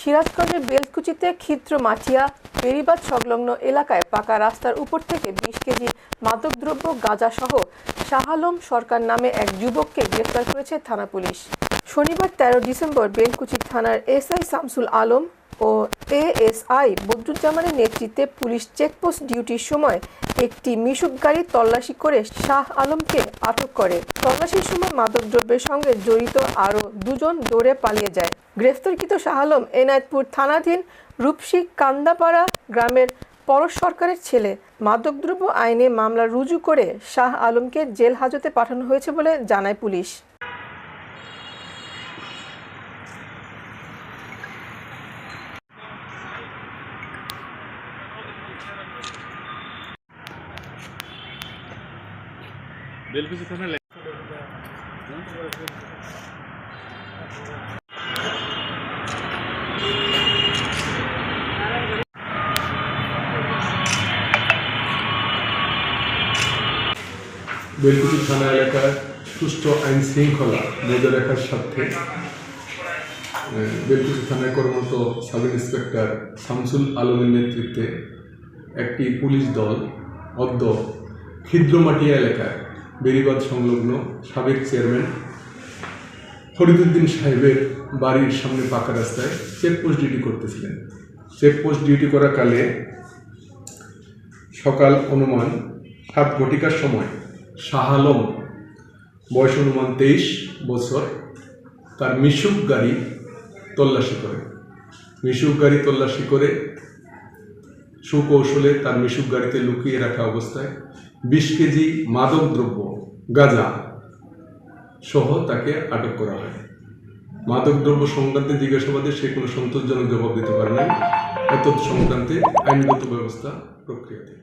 সিরাজগঞ্জের বেলকুচিতে ক্ষিদ্র মাটিয়া বেড়িবাঁধ সংলগ্ন এলাকায় পাকা রাস্তার উপর থেকে 20 কেজি মাদকদ্রব্য গাঁজাসহ শাহ আলম সরকার নামে এক যুবককে গ্রেফতার করেছে থানা পুলিশ। শনিবার 13 ডিসেম্বর বেলকুচি থানার এসআই শামসুল আলম ও এএসআই বদরুজ্জামানের নেতৃত্বে পুলিশ চেকপোস্ট ডিউটির সময় একটি মিশুক গাড়ি তল্লাশি করে শাহ আলমকে আটক করে। তল্লাশির সময় মাদকদ্রব্যের সঙ্গে জড়িত আরও দুজন দৌড়ে পালিয়ে যায়। গ্রেফতারকৃত শাহ আলম এনায়েতপুর থানাধীন রূপসী কান্দাপাড়া গ্রামের পরশ সরকারের ছেলে। মাদকদ্রব্য আইনে মামলা রুজু করে শাহ আলমকে জেল হাজতে পাঠানো হয়েছে বলে জানায় পুলিশ। বেলকুচি থানার বেলকুচি থানা এলাকার সুষ্ঠু আইন শৃঙ্খলা বজায় রাখার স্বার্থে বেলকুচি থানায় কর্মরত সাব ইন্সপেক্টর শামসুল আলমের নেতৃত্বে একটি পুলিশ দল অদ্য ক্ষিদ্রমাটিয়া এলাকায় বেড়িবাঁধ সংলগ্ন সাবেক চেয়ারম্যান ফরিদুদ্দিন সাহেবের বাড়ির সামনে পাকা রাস্তায় চেকপোস্ট ডিউটি করতেছিলেন। চেকপোস্ট ডিউটি করাকালে সকাল অনুমান 7 ঘটিকার সময় শাহ আলম বয়স অনুমান 23 বছর তার মিশুক গাড়ি তল্লাশি করে সুকৌশলে তার মিশুক গাড়িতে লুকিয়ে রাখা অবস্থায় 20 কেজি মাদকদ্রব্য গাঁজা সহ তাকে আটক করা হয়। মাদকদ্রব্য সংক্রান্তে জিজ্ঞাসাবাদে সে কোনো সন্তোষজনক জবাব দিতে পারে নাই। এতদ সংক্রান্তে আইনগত ব্যবস্থা প্রক্রিয়াতে